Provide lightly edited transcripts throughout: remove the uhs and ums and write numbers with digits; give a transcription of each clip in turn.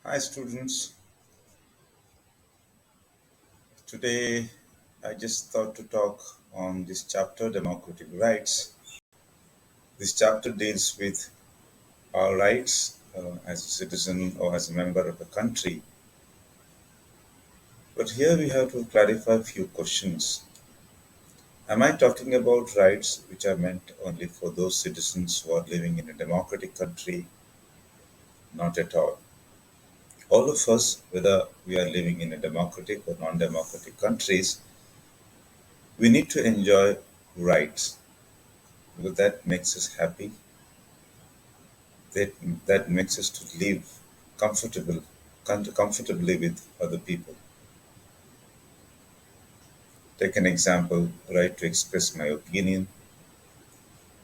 Hi students, today I just thought to talk on this chapter democratic rights. This chapter deals with our rights as a citizen or as a member of a country. But here we have to clarify a few questions. Am I talking about rights which are meant only for those citizens who are living in a democratic country? Not at all. All of us, whether we are living in a democratic or non-democratic countries, we need to enjoy rights because that makes us happy, that that makes us to live comfortable comfortably with other people. Take an example, right to express my opinion,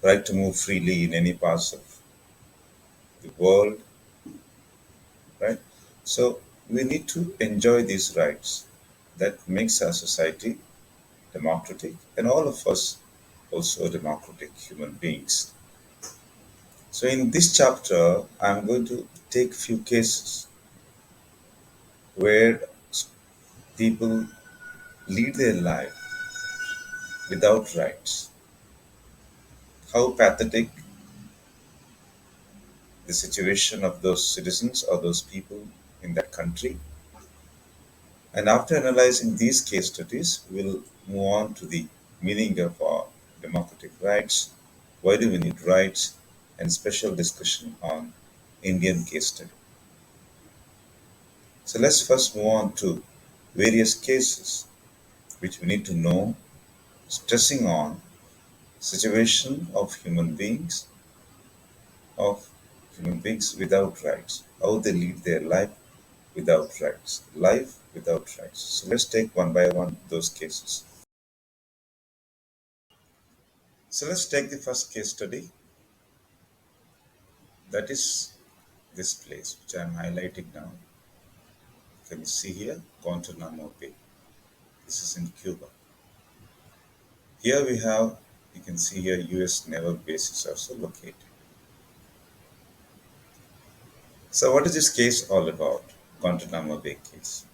right to move freely in any parts of the world, right? So we need to enjoy these rights. That makes our society democratic and all of us also democratic human beings. So in this chapter, I'm going to take few cases where people lead their life without rights. How pathetic the situation of those citizens or those people in that country. And after analyzing these case studies, we'll move on to the meaning of our democratic rights, why do we need rights, and special discussion on Indian case study. So let's first move on to various cases which we need to know, stressing on situation of human beings without rights, how they lead their life without rights. Life without rights. So let's take one by one those cases. So let's take the first case study. That is this place which I am highlighting now. Can you see here? Guantanamo Bay. This is in Cuba. Here we have, you can see here US naval base is also located. So what is this case all about? Guantanamo Bay case.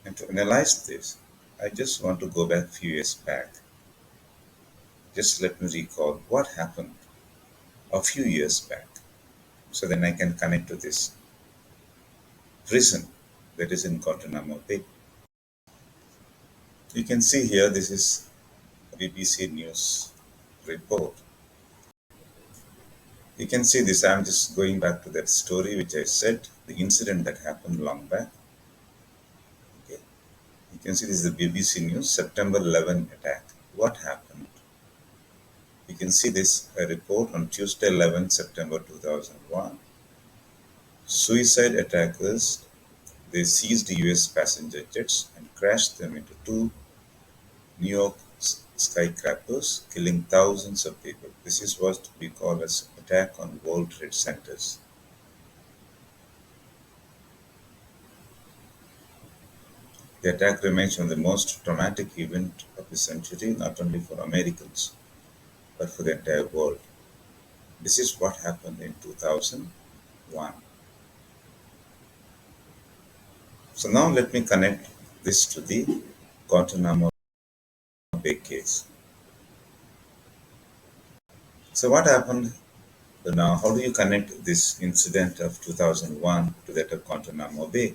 And to analyze this, I just want to go back a few years back. Just let me recall what happened a few years back. So then I can connect to this prison that is in Guantanamo Bay. You can see here this is BBC News report. You can see this. I'm just going back to that story which I said, the incident that happened long back. Okay. You can see this is the BBC News September 11 attack. What happened? You can see this report on Tuesday 11 September 2001. Suicide attackers, they seized US passenger jets and crashed them into two New York skyscrapers, killing thousands of people. This is what we call as attack on World Trade Centers. The attack remains one of the most traumatic events of the century, not only for Americans, but for the entire world. This is what happened in 2001. So now let me connect this to the Guantanamo Bay case. So what happened now? How do you connect this incident of 2001 to that of Guantanamo Bay?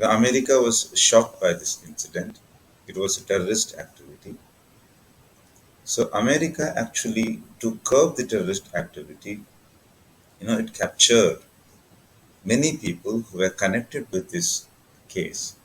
America was shocked by this incident. It was a terrorist activity. So America actually, to curb the terrorist activity, it captured many people who were connected with this case.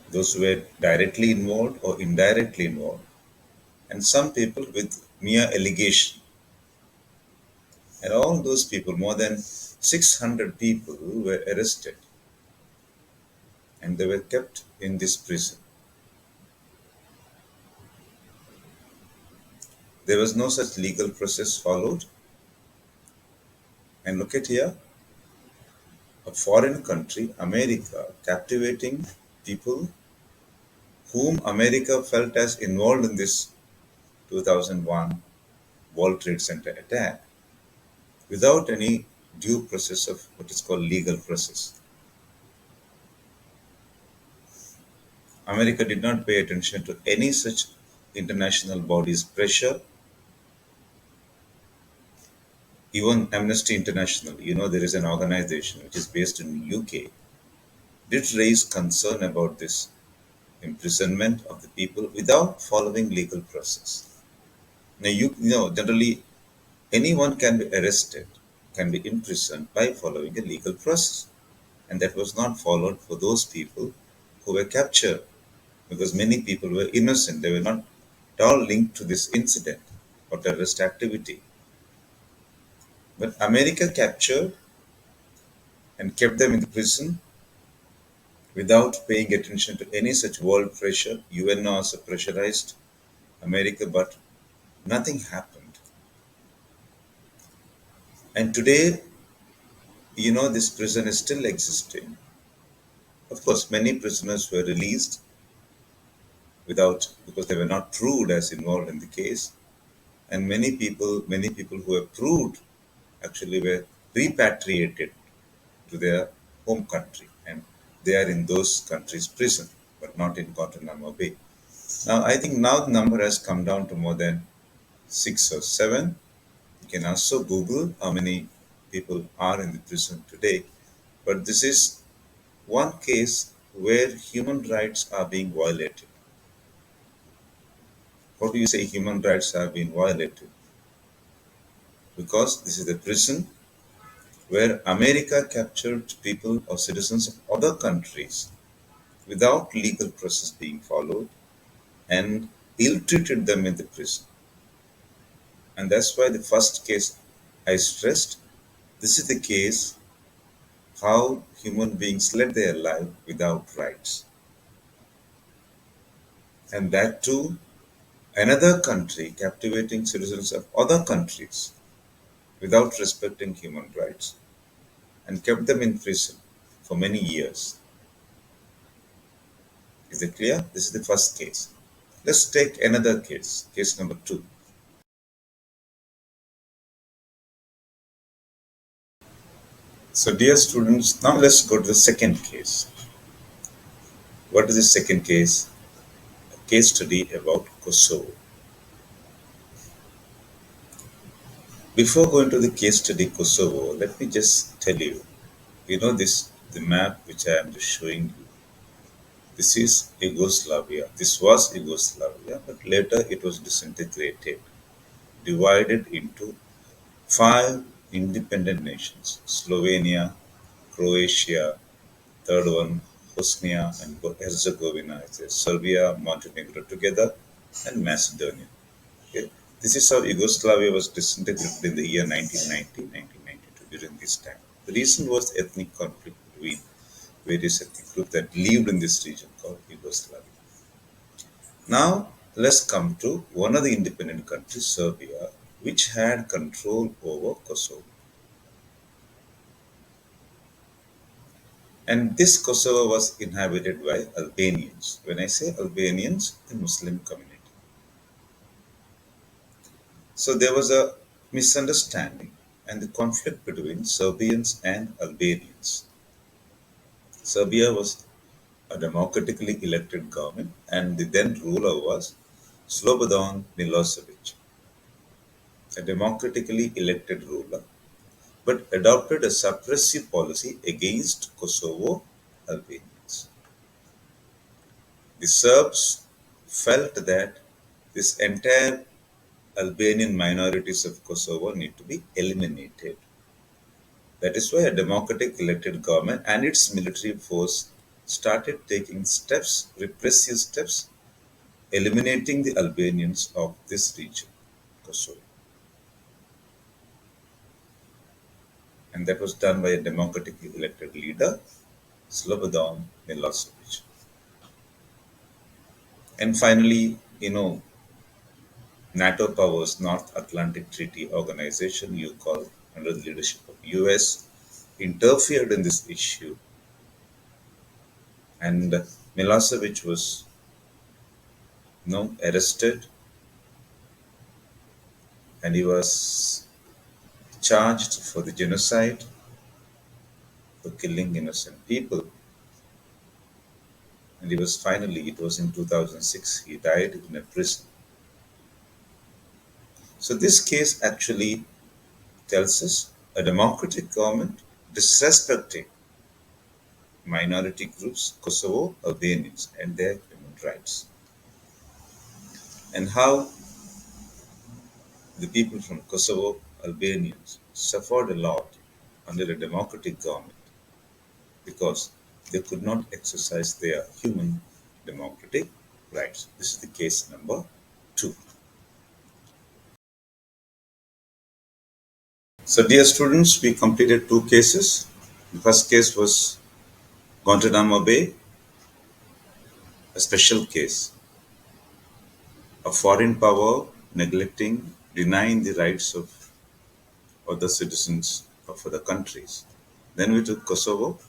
Those who were directly involved or indirectly involved, and some people with mere allegation. And all those people, more than 600 people, were arrested and they were kept in this prison. There was no such legal process followed. And look at here, a foreign country, America, captivating people whom America felt as involved in this 2001 World Trade Center attack without any due process of what is called legal process. America did not pay attention to any such international body's pressure. Even Amnesty International, there is an organization which is based in UK, did raise concern about this imprisonment of the people without following legal process. Now, generally anyone can be arrested, can be imprisoned by following a legal process. And that was not followed for those people who were captured because many people were innocent. They were not at all linked to this incident or terrorist activity. But America captured and kept them in the prison without paying attention to any such world pressure. UN also pressurized America, but nothing happened. And today, this prison is still existing. Of course, many prisoners were released without because they were not proved as involved in the case, and many people who were proved actually were repatriated to their home country, and they are in those countries' prison, but not in Guantanamo Bay. Now, I think now the number has come down to more than 6 or 7. You can also Google how many people are in the prison today. But this is one case where human rights are being violated. How do you say human rights are being violated? Because this is a prison where America captured people or citizens of other countries without legal process being followed and ill-treated them in the prison. And that's why the first case I stressed, this is the case how human beings led their life without rights. And that too, another country captivating citizens of other countries without respecting human rights and kept them in prison for many years. Is it clear? This is the first case. Let's take another case, case number 2. So, dear students, now let's go to the second case. What is the second case? A case study about Kosovo. Before going to the case study Kosovo, let me just tell you, the map which I am just showing you. This is Yugoslavia. This was Yugoslavia, but later it was disintegrated, divided into 5 independent nations: Slovenia, Croatia, third one, Bosnia and Herzegovina, Serbia, Montenegro together, and Macedonia. Okay. This is how Yugoslavia was disintegrated in the year 1990, 1992, during this time. The reason was ethnic conflict between various ethnic groups that lived in this region called Yugoslavia. Now, let's come to one of the independent countries, Serbia, which had control over Kosovo. And this Kosovo was inhabited by Albanians. When I say Albanians, the Muslim community. So there was a misunderstanding and the conflict between Serbians and Albanians. Serbia was a democratically elected government, and the then ruler was Slobodan Milosevic, a democratically elected ruler, but adopted a suppressive policy against Kosovo Albanians. The Serbs felt that this entire Albanian minorities of Kosovo need to be eliminated. That is why a democratic elected government and its military force started taking steps, repressive steps, eliminating the Albanians of this region, Kosovo. And that was done by a democratically elected leader, Slobodan Milosevic. And finally, NATO powers, North Atlantic Treaty Organization, UCOL, under the leadership of US, interfered in this issue, and Milosevic was arrested, and he was charged for the genocide, for killing innocent people, and he was finally, it was in 2006, he died in a prison. So this case actually tells us a democratic government disrespecting minority groups, Kosovo Albanians, and their human rights, and how the people from Kosovo Albanians suffered a lot under a democratic government because they could not exercise their human democratic rights. This is the case number 2. So, dear students, we completed 2 cases. The first case was Guantanamo Bay, a special case, a foreign power neglecting, denying the rights of other citizens of other countries. Then we took Kosovo,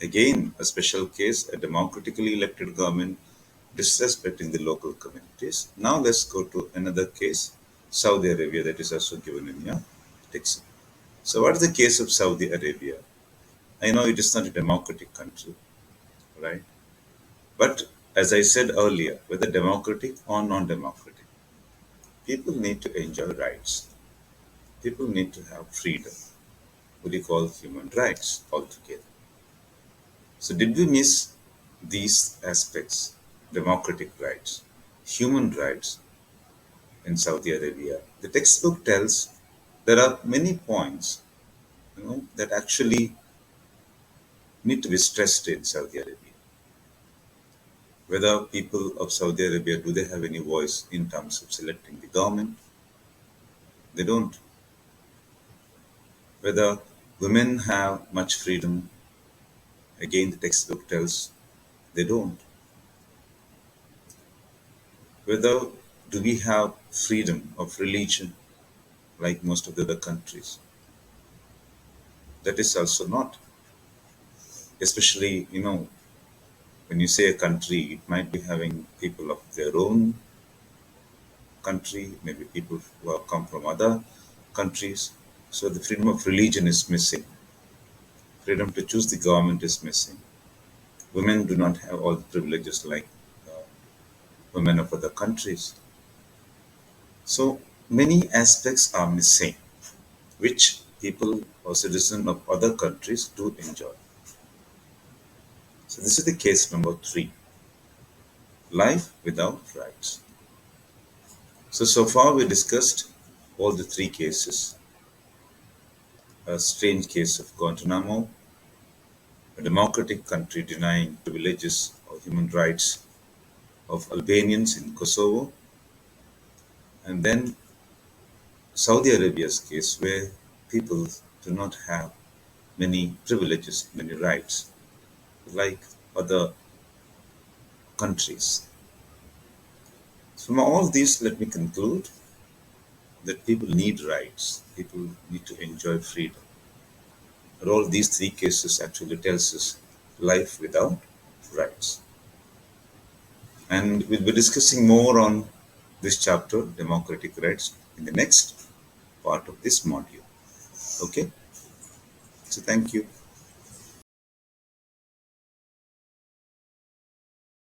again a special case, a democratically elected government disrespecting the local communities. Now let's go to another case, Saudi Arabia, that is also given in your text. So what is the case of Saudi Arabia? I know it is not a democratic country, right? But as I said earlier, whether democratic or non-democratic, people need to enjoy rights. People need to have freedom, what we call human rights altogether. So did we miss these aspects, democratic rights, human rights in Saudi Arabia? The textbook tells there are many points, that actually need to be stressed in Saudi Arabia. Whether people of Saudi Arabia, do they have any voice in terms of selecting the government? They don't. Whether women have much freedom, again the textbook tells they don't. Whether do we have freedom of religion like most of the other countries? That is also not. Especially, when you say a country, it might be having people of their own country, maybe people who have come from other countries. So the freedom of religion is missing. Freedom to choose the government is missing. Women do not have all the privileges like uh, women of other countries. So many aspects are missing, which people or citizens of other countries do enjoy. So this is the case number 3, life without rights. So far we discussed all the 3 cases: a strange case of Guantanamo, a democratic country denying privileges or human rights of Albanians in Kosovo, and then Saudi Arabia's case where people do not have many privileges, many rights like other countries. From all these, let me conclude that people need rights, people need to enjoy freedom. And all these 3 cases actually tells us life without rights. And we'll be discussing more on this chapter, democratic rights, in the next part of this module. Okay? So thank you.